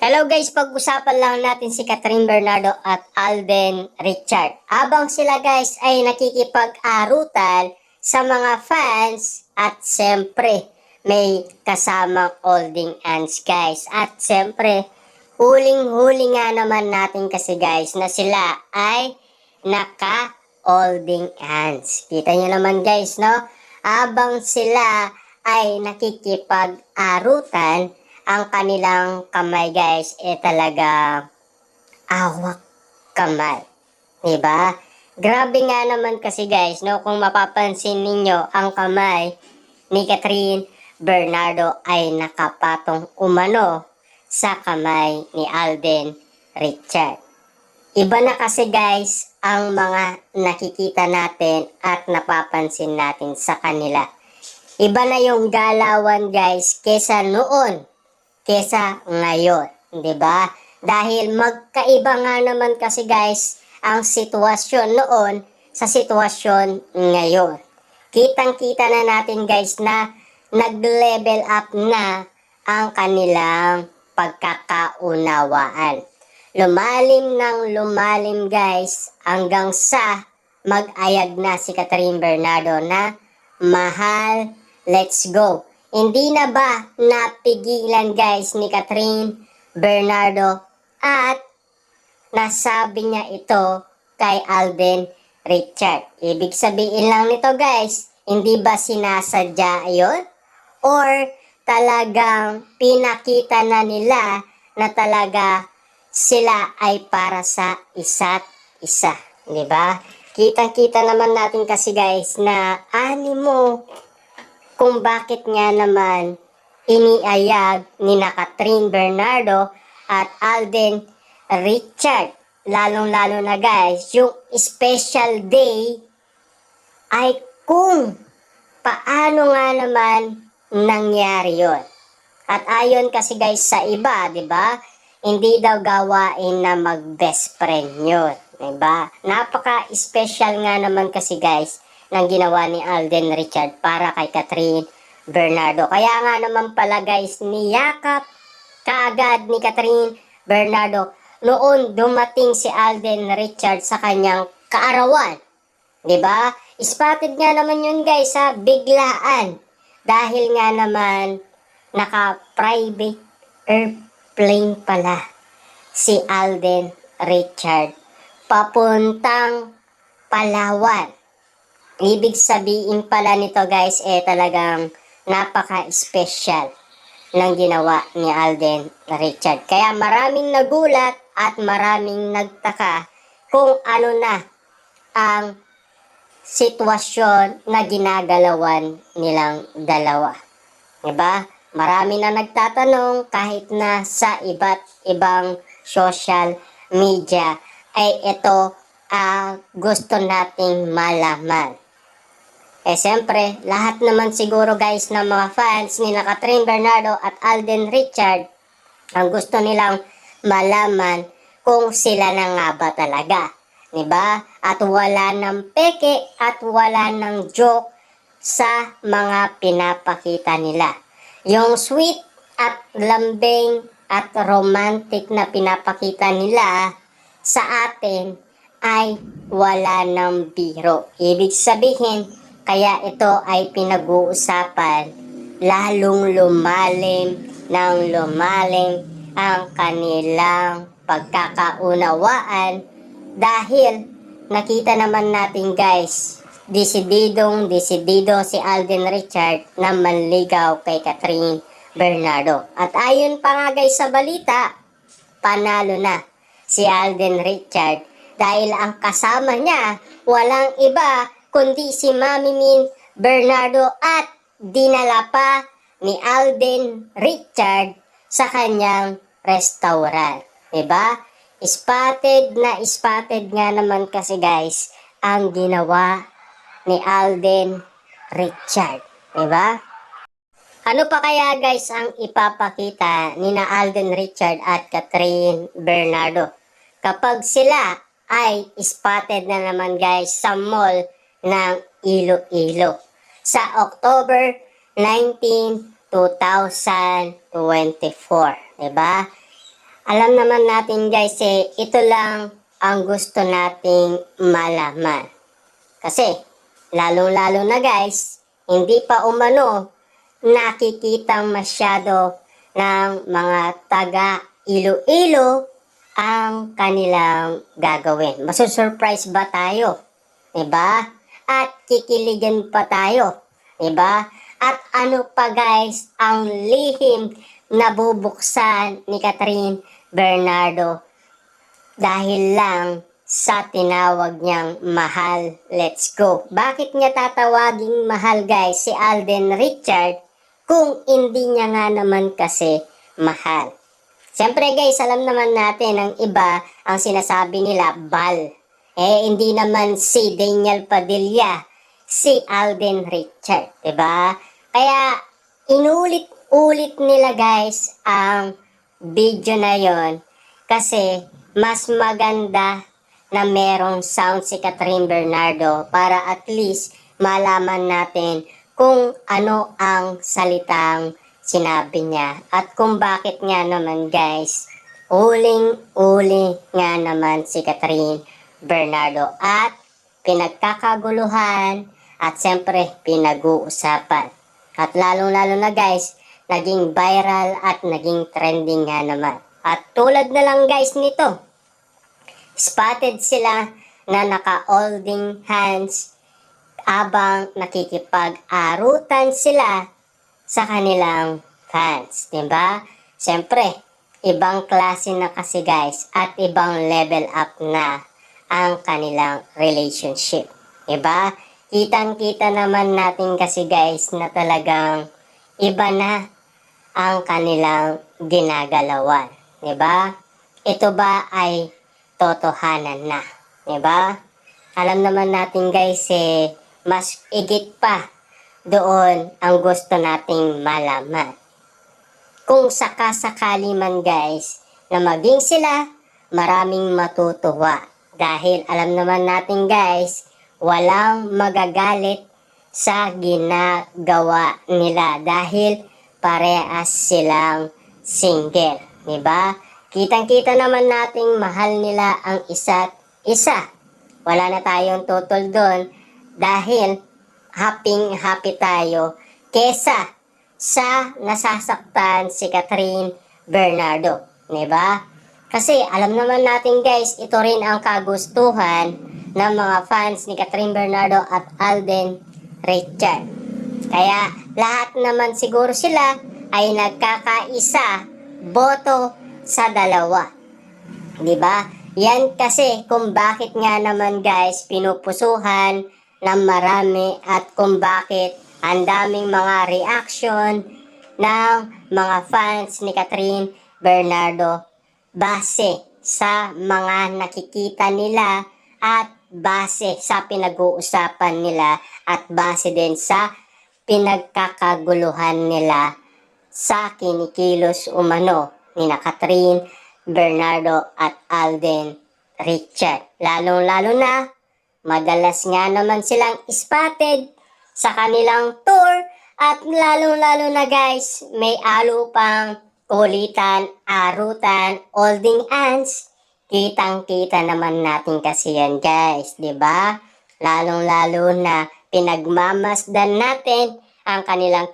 Hello guys, pag-usapan lang natin si Catherine Bernardo at Alden Richard. Habang sila guys ay nakikipag-arutan sa mga fans at siyempre may kasamang holding hands guys. At siyempre huling-huli nga naman natin kasi guys na sila ay naka-holding hands. Kita nyo naman guys no? Habang sila ay nakikipag-arutan, ang kanilang kamay guys talaga awak kamay. Diba? Grabe nga naman kasi guys, no? Kung mapapansin ninyo, ang kamay ni Catherine Bernardo ay nakapatong umano sa kamay ni Alden Richard. Iba na kasi guys ang mga nakikita natin at napapansin natin sa kanila. Iba na yung galawan guys kesa noon, kesa ngayon, 'di ba? Dahil magkaiba nga naman kasi guys ang sitwasyon noon sa sitwasyon ngayon. Kitang-kita na natin guys na nag-level up na ang kanilang pagkakaunawaan. Lumalim ng lumalim guys hanggang sa mag-ayag na si Catherine Bernardo na mahal, let's go. Hindi na ba napigilan guys ni Catherine Bernardo at nasabi niya ito kay Alden Richard? Ibig sabihin lang nito guys, hindi ba sinasadya yun? Or talagang pinakita na nila na talaga sila ay para sa isa't isa, di ba? Kitang-kita naman natin kasi guys na animo kung bakit nga naman iniayag ni Catherine Bernardo at Alden Richard. Lalong-lalo na guys, yung special day ay kung paano nga naman nangyari yon. At ayon kasi guys sa iba, di ba? Hindi daw gawain na mag-best friend yun. Diba? Napaka-special nga naman kasi guys ng ginawa ni Alden Richard para kay Catherine Bernardo. Kaya nga naman pala guys, niyakap kaagad ni Catherine Bernardo noon dumating si Alden Richard sa kanyang kaarawan. Diba? Spotted nga naman yun guys sa biglaan. Dahil nga naman naka-private airplane pala si Alden Richard papuntang Palawan. Ibig sabihin pala nito guys talagang napaka-special ng ginawa ni Alden Richard. Kaya maraming nagulat at maraming nagtaka kung ano na ang sitwasyon na ginagalawan nilang dalawa. Diba? Marami na nagtatanong kahit na sa iba't ibang social media ay ito gusto nating malaman. Siyempre, lahat naman siguro guys ng mga fans ni Catherine Bernardo at Alden Richard ang gusto nilang malaman kung sila na nga ba talaga. Diba? At wala ng peke at wala ng joke sa mga pinapakita nila. Yung sweet at lambing at romantic na pinapakita nila sa atin ay wala ng biro. Ibig sabihin, kaya ito ay pinag-uusapan, lalong lumalim ng lumalim ang kanilang pagkakaunawaan dahil nakita naman natin guys, desididong desidido si Alden Richard na manligaw kay Catherine Bernardo. At ayon pa nga guys sa balita, panalo na si Alden Richard dahil ang kasama niya walang iba kundi si Mami Min Bernardo at dinala pa ni Alden Richard sa kanyang restaurant. Diba? Spotted nga naman kasi guys ang ginawa ni Alden Richard. Diba? Ano pa kaya guys ang ipapakita ni na Alden Richard at Catherine Bernardo kapag sila ay spotted na naman guys sa mall ng Iloilo sa October 19, 2024. Diba? alam naman natin guys ito lang ang gusto nating malaman. Kasi lalong-lalo na guys, hindi pa umano nakikitang masyado ng mga taga Iloilo ang kanilang gagawin. Masusurprise ba tayo? Diba? At kikiligan pa tayo. Diba? At ano pa guys ang lihim na bubuksan ni Catherine Bernardo dahil lang sa tinawag niyang mahal. Let's go. Bakit niya tatawaging mahal guys si Alden Richard kung hindi niya nga naman kasi mahal? Siyempre guys, alam naman natin ang iba ang sinasabi nila bal. Hindi naman si Daniel Padilla, si Alden Richard, 'di ba? Kaya inulit-ulit nila guys ang video na 'yon kasi mas maganda na merong sound si Catherine Bernardo para at least malaman natin kung ano ang salitang sinabi niya at kung bakit nga naman guys uling-uli nga naman si Catherine Bernardo at pinagkakaguluhan at siyempre pinag-uusapan. At lalong-lalo na guys, naging viral at naging trending nga naman. At tulad na lang guys nito, spotted sila na naka-holding hands abang nakikipag-arutan sila sa kanilang fans, diba? Siyempre, ibang klase na kasi guys at ibang level up na ang kanilang relationship. Diba? Kitang-kita naman natin kasi guys na talagang iba na ang kanilang ginagalawan. Diba? Ito ba ay totohanan na? Diba? Alam naman natin guys mas igit pa doon ang gusto nating malaman. Kung sakasakali man guys na maging sila, maraming matutuwa. Dahil alam naman natin guys, walang magagalit sa ginagawa nila dahil parehas silang single. Diba? Kitang-kita naman nating mahal nila ang isa't isa. Wala na tayong tutol doon dahil happy tayo kesa sa nasasaktan si Catherine Bernardo. Diba? Kasi alam naman natin guys, ito rin ang kagustuhan ng mga fans ni Catherine Bernardo at Alden Richard. Kaya lahat naman siguro sila ay nagkakaisa boto sa dalawa. Diba? Yan kasi kung bakit nga naman guys pinupusuhan ng marami at kung bakit ang daming mga reaction ng mga fans ni Catherine Bernardo base sa mga nakikita nila at base sa pinag-uusapan nila at base din sa pinagkakaguluhan nila sa kinikilos umano ni Catherine Bernardo at Alden Richard. Lalong-lalo na, madalas nga naman silang spotted sa kanilang tour at lalong-lalo na guys, may alo pang kulitan, arutan, holding hands. Kitang-kita naman natin kasi yan guys, 'di ba? Lalong-lalo na pinagmamasdan natin ang kanilang